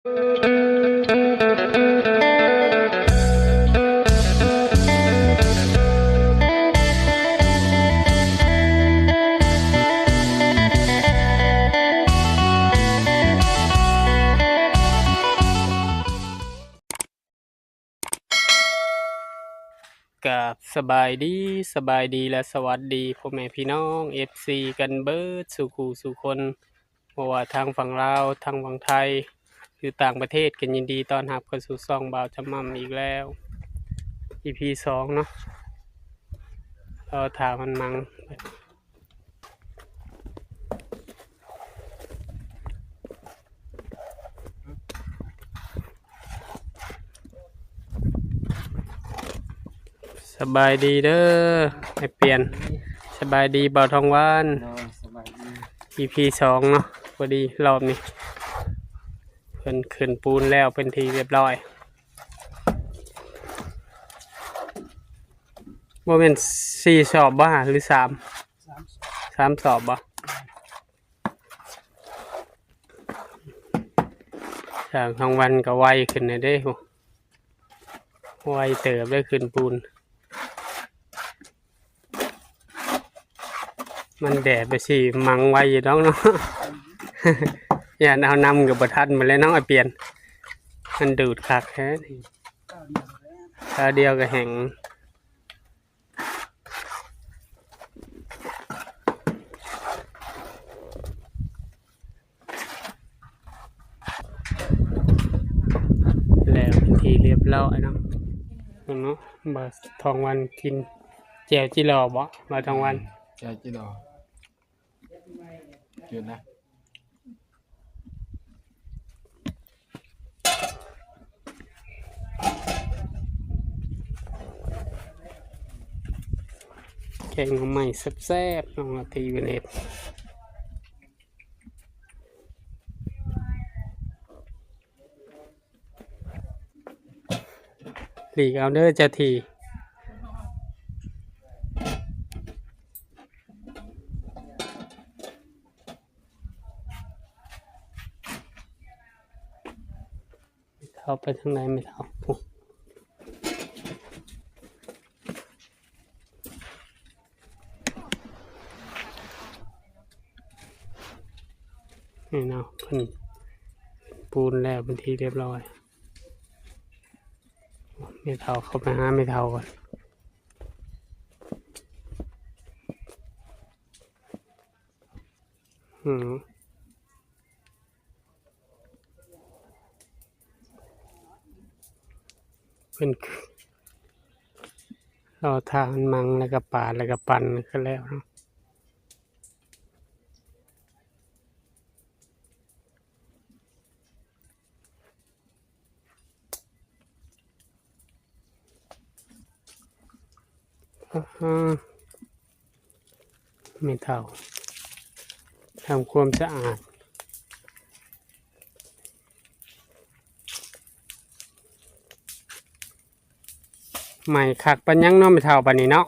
กับสบายดีและสวัสดีพ่อแม่พี่น้อง FC กันเบิดสู่คู่สู่คนเพราะว่าทางฝั่งลาวทางฝั่งไทยคือต่างประเทศกันยินดีต้อนรับเข้าสู่ช่องบ่าวจำม่ำอีกแล้ว EP 2เนาะเราถามมันมังสบายดีเด้อให้เปลี่ยนสบายดีบ่าวทองหวาน EP 2เนาะพอดีรอบนี้เพิ่นขึ้นปูนแล้วเป็นทีเรียบร้อยโมเมนต์4 สอบบ่หรือ3 สอบบ่จากทางวันก็ไวขึ้นเด้โหไวเติบได้ขึ้นปูนมันแดดไปสิมังไวอยู่น้องเนาะ อย่าเอานำกับบ่ทันมาเลยน้องไอเปลี่ยนมันดูดคักแท้คราวเดียวก็แห้งแล้วทีเรียบร้อยเนาะเนาะบ่ทองวันกินแจ่วจิหล่อบ่บ่ทองวันแจ่วจิหล่อจืดนะแกงใหม่แซ่บๆน้องนาทีเป็นเห็ดหลีกเอาเด้อจะทีเข้าไปทางไหนไม่เท่านี่เนาะเพิ่นปูนแล้วเป็นทีเรียบร้อยไม่เท่าเข้าไปหาไม่เท่าก่อนเป็นเราทางมังแล้วก็ปาดแล้วก็ปั่นก็แล้วเนาะไม่เท่าทำความสะอาดใหม่คักปัญญังเนาะไม่เท่าปันนี้เนาะ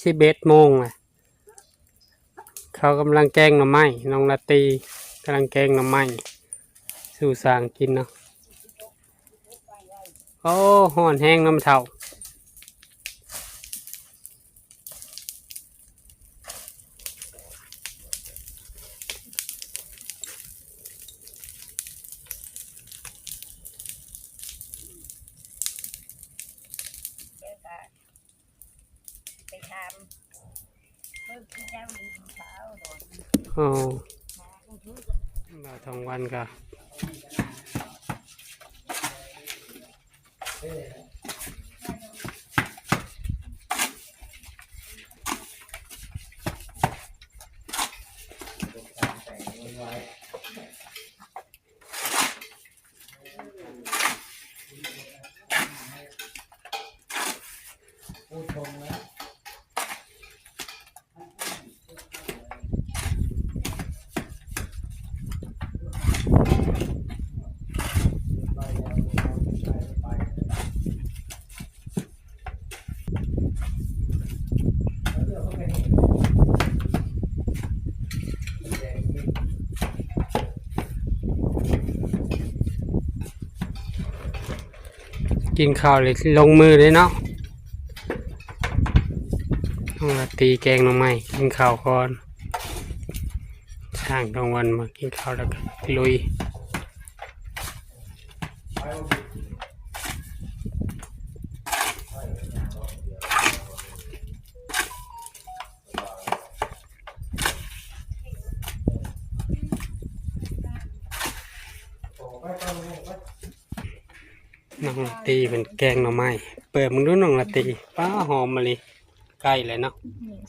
11 โมงเลยเขากำลังแกงหน่อไม้น้องนาตีกำลังแกงหน่อไม้สู่สางกินเนาะโอ้ห่อนแห้งน้ำเท่าโอ้บ่าวทองวันก็ กินข้าวเลยลงมือเลยเนาะน้องละตีแกงหน่อไม้กินข้าวก่อนช่างกลางวันมากินข้าวแล้วก็ลุยน้องละตีเป็นแกงหน่อไม้เปิดมึงดูน้องละตีป้าหอมมาเลยใกล้เลยเนาะ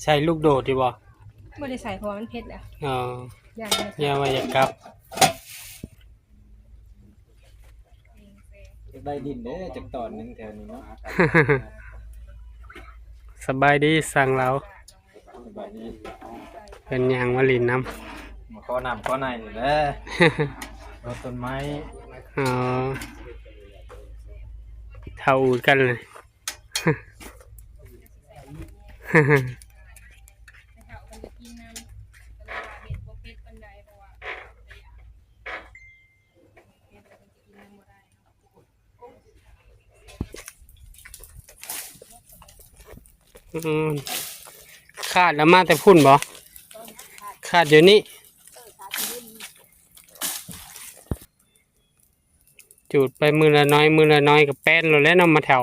ใส่ลูกโดดดีบ่ไม่ได้ใส่เพราะว่ามันเผ็ดอ่ะอ๋ออย่าง อย่าว่าอย่ากลับ ได้ดินเด้อจากตอนหนึงแถวนี้เนาะ สบายดีสั่งเรา สบายดี เป็นยางมะลินน้ มาขอน้ำขอในนี่แหละ ำ รดต้นไม้ อ๋อเท่ากันเลย อืมขาดแล้วมาแต่พุ่นบ่ขาดเดี๋ยวนี้จูดไปมือละน้อยมือละน้อยกับแป้นเราแล้วนำมาแถว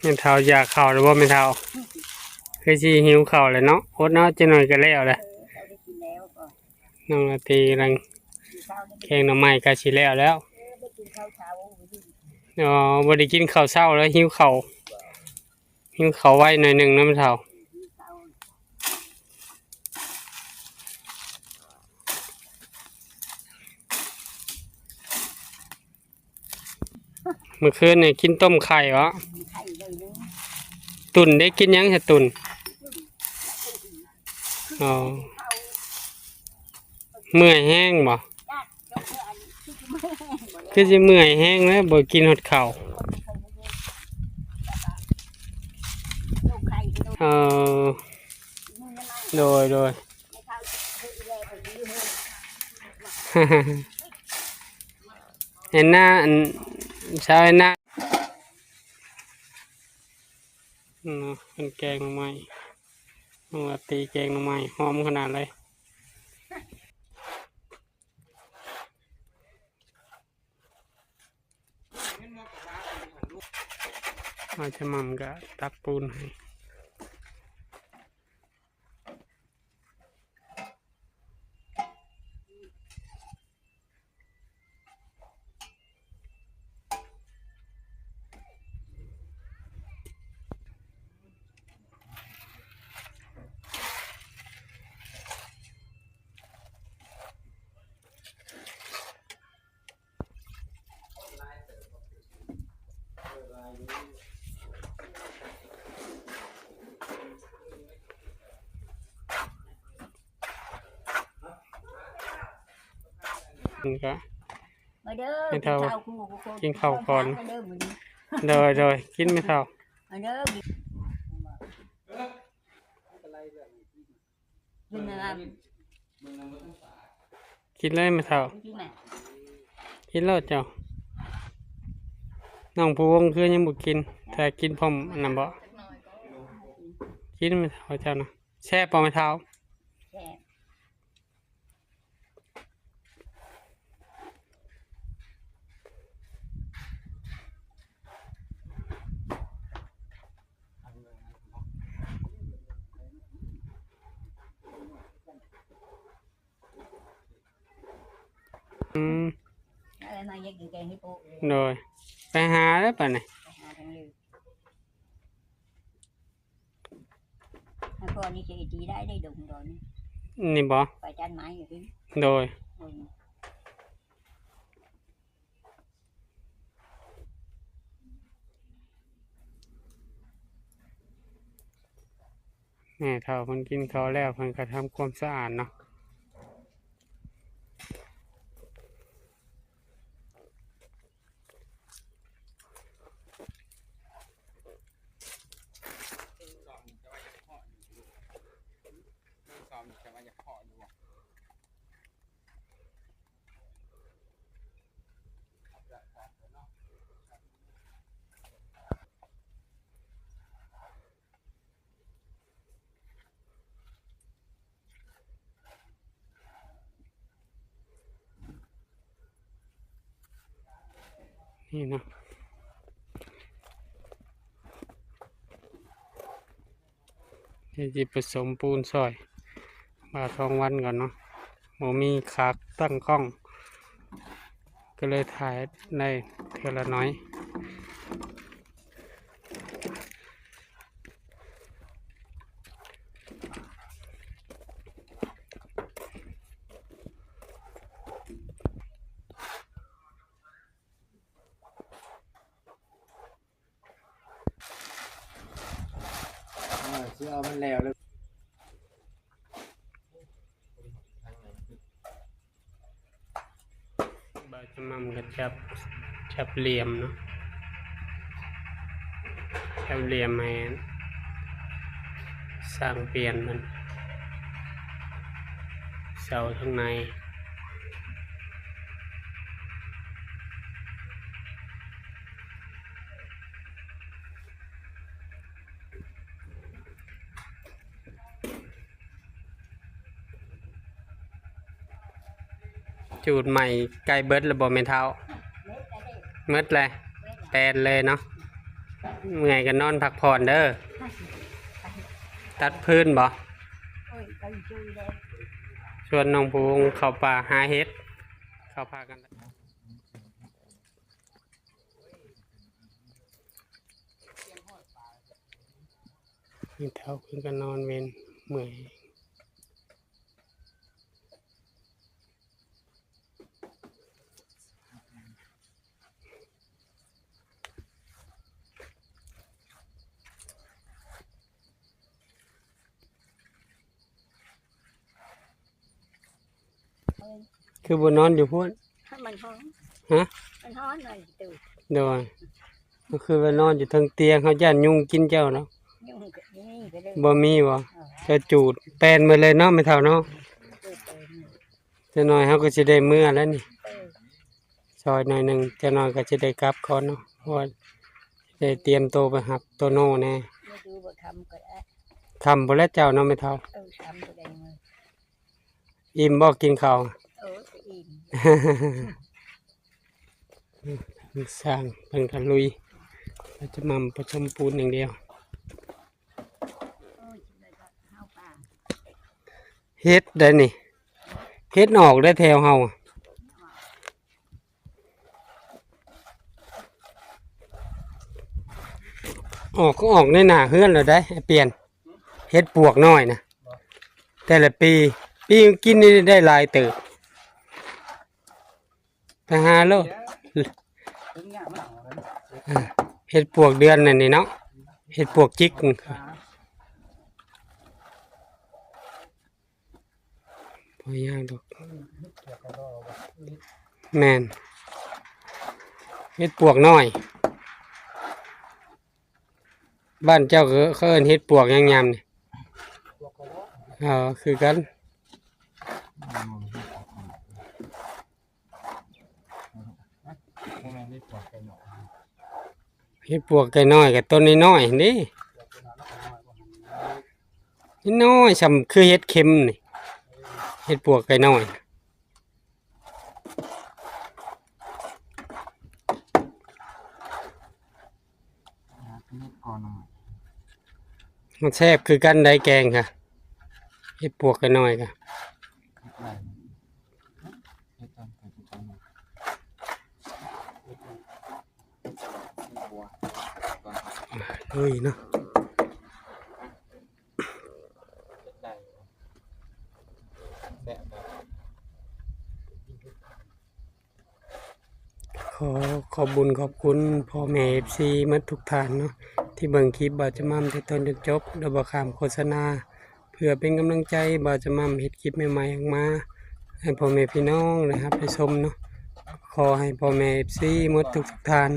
ไม่เท่าอยากเข่าหรือว่าไม่เท่าคือสิหิวเข่าเลยเนาะอดเนาะจะหน่อยก็แล้วแหละน้องละตีกำลังแกงหน่อไม้ก็สิแล้วอ๋อบ่ได้กินข้าวเช้าแล้วหิวเข่าวไว้หน่อยหนึงนะไม่เท่าเมื่อคืนเนี่ยกินต้มไข่วะตุ่นได้กินยังจะตุ่นอ๋อเมื่อยแห้งบ่คือสิเมื่อยแห้งแล้วบ่กินหดข้าวเออโดย เห็นหน้าอันเช้าเห็นหน้าเป็นแกงหน่อไม้น้องละตีแกงหน่อไม้หอมขนาดเลยเราจะมั่มกะตักปูนให้มันก็ มาเด้อ ไม่เท่า กินข้าวก่อน โดยกินไม่เท่า มาเด้อกินอะไร กินเลยไม่เท่า กินไหม กินแล้วเจ้าน้องผู้วงคือยังบ่กินถ้ากินพร้อมอันนั้นบ่กินไม่เท่าเจ้านะแช่ปอไม่เท่า แซ่บ อะไรมาอยากกินแกงให้ปู โดยไปหาแล้วป่ะเนี่ย ไปหาทางเลยถ้าพ่อนี่จะดีได้ดุงโดน นี่บ่ ไปจันไม้อยู่ที่ โดย ม ม่เฒ่าเพิ่นกินข้าวแล้วเพิ่นก็ทำความสะอาดเนาะนี่เนาะเดี๋ยวจะผสมปูนซอยมาทองวันก่อนเนาะบ่มีขากตั้งกล้อง ก็เลยถ่ายในเทือละน้อยเชื่อมันแล้วเลย บาจะมั่มกับจับเหลี่ยมเนาะจับเหลี่ยมให้สร้างเปลี่ยนมันเสาข้างในจูดใหม่ใกล้เบิดระบบเมนเท้าเมดเลยแปดเลยเนาะเมื่อยกันนอนพักผ่อนเด้อตัดพื้นบ่ โอ้ยไปช่วยเลย ชวนน้องภูงเข้าป่าหาเห็ดเข้าพากันนี่เท้าขึ้นกันนอนเวนเมื่อยคือบนนอนอยู่พูด ให้มันฮ้อน ฮะ มันฮ้อนหน่อยตื่น โดยก็คือว่านอนอยู่ทางเตียงเขาย่านยุงกินเจ้าเนาะ ยุ่งกับนี่ก็เลย บ่มีบ่จะจูดแปลนมาเลยเนาะไม่เท่าเนาะ เปิดเปิดนี่ จะหน่อยเขาก็จะได้เมื่อแล้วนี่ เปิด ซอยหน่อยหนึ่งจะหน่อยก็จะได้กลับก่อนเนาะเพราะว่าได้เตรียมโตวไปหับโตโน่แน่ ไม่ดูบ่ทำก็ได้ คำบ่แล้วเจ้าเนาะไม่เท่า ทำก็ได้เงิน อิ่มบ่กินข้าว ก็อิ่ม สร้างเป็นกันลุยเราจะมั่มผสมปูนอย่างเดียว โอ้ยเลยก็เข้าป่า เฮ็ดได้นี่เฮ็ดออกได้แถวเฮาอะออกก็ออกในหน้าเฮือนแล้วได้เปลี่ยนเฮ็ดปวกน้อยนะแต่ละปีกินนี่ได้หลายเติบไปหาโลดเฮ็ดปวกเดือนนั่นนี่เนาะเฮ็ดปวกจิกพอยากดอกแม่นเฮ็ดปวกน้อย บ้านเจ้าก็เขาเอิ้นเฮ็ดปวกยังยำนี่คือกันเฮ็ดปวกไก่น้อยกับต้นน้อยๆนี่น้อยสำคือเฮ็ดเข็มนี่เฮ็ดปวกไก่น้อยมันแซ่บคือกันได้แกงค่ะเฮ็ดปวกไก่น้อยค่ะเฮ้ยเนาะขอบบุญขอบคุณพ่อแม่ FC มาทุกท่านเนาะที่เบิ่งคลิปบ่จะมั่มที่ต้นจนจบโดยบ่ข้ามโฆษณา เพื่อเป็นกำลังใจบ่าวจะมั่มเฮ็ดคลิปใหม่ๆออกมาให้พ่อแม่พี่น้องนะครับได้ชมเนาะขอให้พ่อแม่ FC หมดทุกท่าน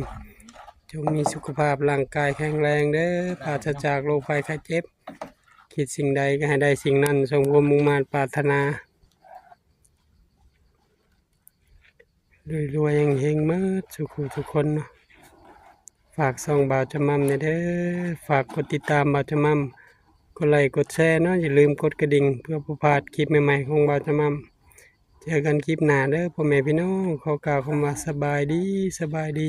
จงมีสุขภาพร่างกายแข็งแรงเด้อปราศจากโรคภัยไข้เจ็บคิดสิ่งใดก็ให้ได้สิ่งนั้นสมความมุ่งมั่นปรารถนารวยๆเฮงๆเมื่อทุกคนเนาะฝากส่องบ่าวจะมั่มเด้อฝากกดติดตามบ่าวจะมั่มกดไลค์กดแชร์เนาะอย่าลืมกดกระดิ่งเพื่อบ่พลาดคลิปใหม่ๆของบ่าวจะมั่มเจอกันคลิปหน้าเด้อพ่อแม่พี่น้องขอกล่าวคำว่าสบายดี